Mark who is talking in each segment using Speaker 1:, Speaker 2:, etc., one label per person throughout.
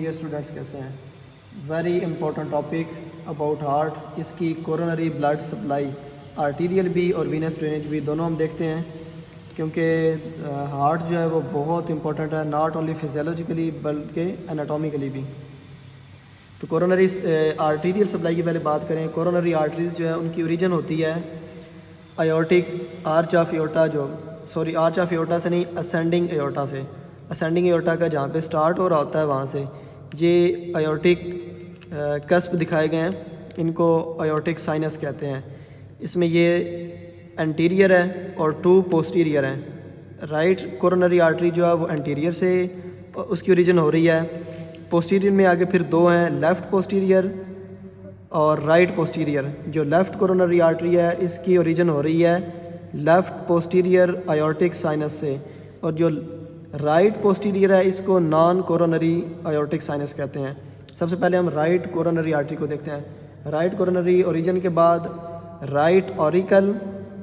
Speaker 1: Dear students, कैसे हैं? Very important topic about heart. इसकी कोरोनरी ब्लड सप्लाई, आर्टीरियल भी और वीनस ड्रेनेज भी दोनों हम देखते हैं, क्योंकि हार्ट जो है वो बहुत इंपॉर्टेंट है, नॉट ओनली फिजियोलॉजिकली बल्कि एनाटॉमिकली भी। तो कोरोनरी आर्टीरियल सप्लाई की पहले बात करें। कोरोनरी आर्टरीज जो है उनकी ओरिजिन होती है aortic arch of aorta, arch of aorta से नहीं, असेंडिंग एओर्टा से। असेंडिंग एओर्टा का जहाँ पे स्टार्ट हो रहा होता है वहाँ से ये आयोटिक कस्प दिखाए गए हैं, इनको आयोटिक साइनस कहते हैं। इसमें ये एंटीरियर है और 2 पोस्टीरियर हैं। राइट कोरोनरी आर्टरी जो है वो एंटीरियर से उसकी ओरिजिन हो रही है। पोस्टीरियर में आगे फिर 2 हैं, लेफ़्ट पोस्टीरियर और राइट पोस्टीरियर। जो लेफ़्ट कोरोनरी आर्टरी है इसकी ओरिजिन हो रही है लेफ़्ट पोस्टीरियर आयोटिक साइनस से, और जो राइट पोस्टीरियर है इसको नॉन कोरोनरी आयोटिक साइनस कहते हैं। सबसे पहले हम राइट कोरोनरी आर्टरी को देखते हैं। राइट कोरोनरी ओरिजिन के बाद राइट ऑरिकल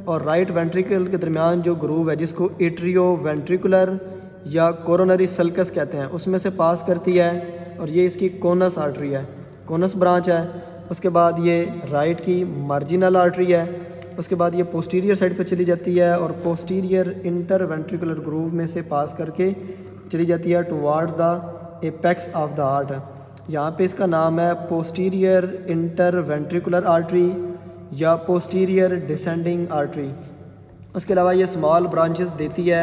Speaker 1: और राइट वेंट्रिकल के दरमियान जो ग्रूव है जिसको एट्रियो वेंट्रिकुलर या कोरोनरी सल्कस कहते हैं, उसमें से पास करती है, और ये इसकी कोनस आर्टरी है, कोनस ब्रांच है। उसके बाद ये राइट की मार्जिनल आर्टरी है। उसके बाद ये पोस्टीरियर साइड पे चली जाती है और पोस्टीरियर इंटर वेंट्रिकुलर ग्रूव में से पास करके चली जाती है toward the apex of the heart. यहाँ पे इसका नाम है पोस्टीरियर इंटर वेंट्रिकुलर आर्टरी या पोस्टीरियर डिसेंडिंग आर्टरी। उसके अलावा ये स्मॉल ब्रांचेस देती है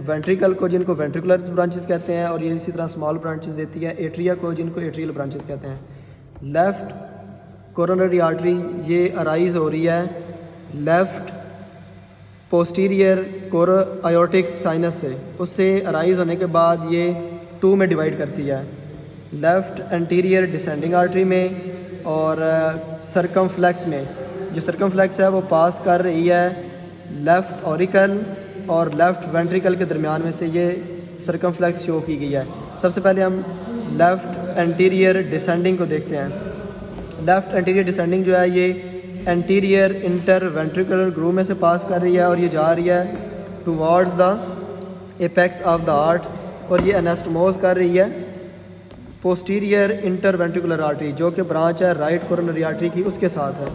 Speaker 1: वेंट्रिकल को, जिनको वेंट्रिकुलर ब्रांचेस कहते हैं, और ये इसी तरह स्मॉल ब्रांचेस देती है एट्रिया को, जिनको एट्रियल ब्रांचेस कहते हैं। लेफ़्ट कोरोनरी आर्टरी ये अराइज हो रही है लेफ़्ट पोस्टीरियर आयोटिक साइनस से। उससे अराइज होने के बाद ये 2 में डिवाइड करती है, लेफ़्ट एंटीरियर डिसेंडिंग आर्टरी में और सर्कमफ्लेक्स में। जो सर्कमफ्लेक्स है वो पास कर रही है लेफ़्ट ऑरिकल और लेफ़्ट वेंट्रिकल के दरमियान में से ये सर्कमफ्लेक्स शो की गई है। सबसे पहले हम लेफ़्ट एंटीरियर डिसेंडिंग को देखते हैं। लेफ़्ट एंटीरियर डिसेंडिंग जो है ये एंटीरियर इंटर वेंट्रिकुलर ग्रूव में से पास कर रही है और ये जा रही है towards the apex of the heart, और ये एनास्टमोज कर रही है पोस्टीरियर इंटर वेंट्रिकुलर आर्टरी, जो कि ब्रांच है राइट कोरोनरी आर्टरी की, उसके साथ है।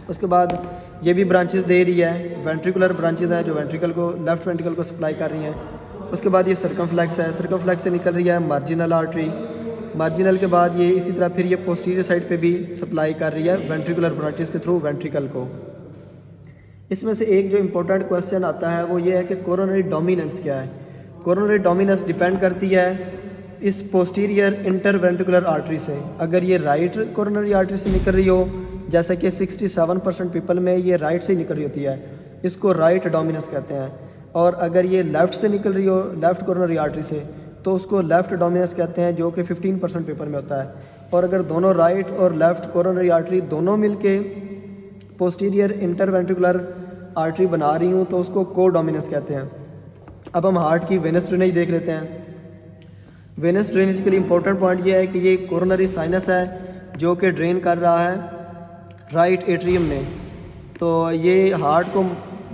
Speaker 1: उसके बाद ये भी ब्रांचेस दे रही है, वेंट्रिकुलर ब्रांचेस हैं जो वेंट्रिकल को, लेफ़्ट वेंट्रिकल को सप्लाई कर रही हैं। उसके बाद ये सर्कमफ्लेक्स है, सर्कमफ्लेक्स से निकल रही है मार्जिनल आर्टरी। मार्जिनल के बाद ये इसी तरह फिर ये पोस्टीरियर साइड पे भी सप्लाई कर रही है वेंट्रिकुलर ब्रांचेस के थ्रू वेंट्रिकल को। इसमें से एक जो इम्पोर्टेंट क्वेश्चन आता है वो ये है कि कोरोनरी डोमिनेंस क्या है। कोरोनरी डोमिनेंस डिपेंड करती है इस पोस्टीरियर इंटरवेंट्रिकुलर आर्टरी से। अगर ये राइट कोरोनरी आर्टरी से निकल रही हो, जैसे कि 67% पीपल में ये राइट से निकल रही होती है, इसको राइट डोमिनेंस कहते हैं। और अगर ये लेफ़्ट से निकल रही हो, लेफ़्ट कोरोनरी आर्टरी से, तो उसको लेफ़्ट डोमिनेंस कहते हैं, जो कि 15% पेपर में होता है। और अगर दोनों राइट और लेफ़्ट कोरोनरी आर्टरी दोनों मिलके पोस्टीरियर इंटरवेंट्रिकुलर आर्टरी बना रही हूँ तो उसको को डोमिनेंस कहते हैं। अब हम हार्ट की वेनस ड्रेनेज देख लेते हैं। वेनस ड्रेनेज के लिए इंपॉर्टेंट पॉइंट ये है कि ये कोरोनरी साइनस है जो कि ड्रेन कर रहा है राइट एट्रियम में। तो ये हार्ट को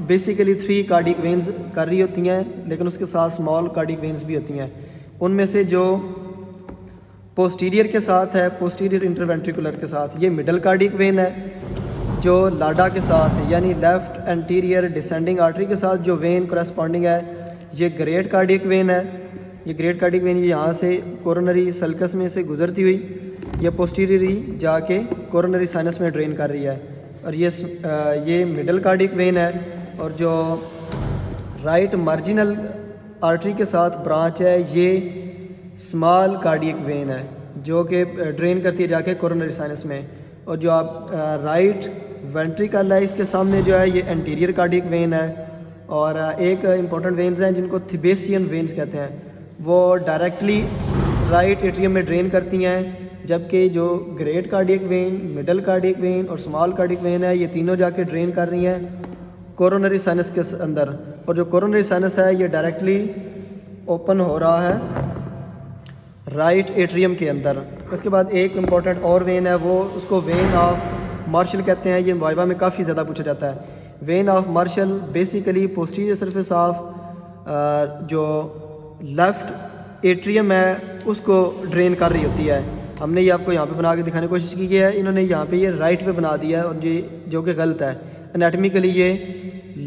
Speaker 1: बेसिकली 3 कार्डिक वेन्स कर रही होती हैं, लेकिन उसके साथ स्मॉल कार्डिक वेन्स भी होती हैं। उनमें से जो पोस्टीरियर के साथ है, पोस्टीरियर इंटरवेंट्रिकुलर के साथ, ये मिडल कार्डिक वेन है। जो लाडा के साथ है, यानी लेफ़्ट एंटीरियर डिसेंडिंग आर्टरी के साथ जो वेन करस्पॉन्डिंग है, ये ग्रेट कार्डिक वेन है। ये ग्रेट कार्डिक वेन यहाँ से कोरोनरी सल्कस में से गुजरती हुई ये पोस्टीरियरी जाके कोरोनरी साइनस में ड्रेन कर रही है। और ये मिडल कार्डिक वेन है। और जो राइट मार्जिनल आर्टरी के साथ ब्रांच है ये स्मॉल कार्डियक वेन है, जो कि ड्रेन करती है जाके कोरोनरी साइनस में। और जो आप राइट वेंट्रिकल है, इसके सामने जो है ये एंटीरियर कार्डियक वेन है। और एक इम्पॉर्टेंट वेन्स हैं जिनको थिबेसियन वेन्स कहते हैं, वो डायरेक्टली राइट एट्रियम में ड्रेन करती हैं, जबकि जो great cardiac vein, middle cardiac vein और स्मॉल कार्डियक वेन है, ये तीनों जाके ड्रेन कर रही हैं कोरोनरी साइनस के अंदर। और जो कोरोनरी साइनस है ये डायरेक्टली ओपन हो रहा है राइट एट्रियम के अंदर। उसके बाद एक इम्पॉर्टेंट और वेन है, वो उसको वेन ऑफ मार्शल कहते हैं। ये वाइवा में काफ़ी ज़्यादा पूछा जाता है। Vein of Marshall basically posterior surface of जो लेफ़्ट एट्रियम है उसको ड्रेन कर रही होती है। हमने ये आपको यहाँ पे बना के दिखाने की कोशिश की है, इन्होंने यहाँ पे ये राइट पे बना दिया है और ये जो कि गलत है। एनाटमिकली ये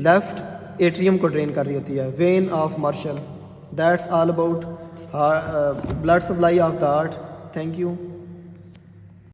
Speaker 1: लेफ्ट एट्रियम को ड्रेन कर रही होती है, vein of Marshall. That's all about blood supply of the heart. Thank you.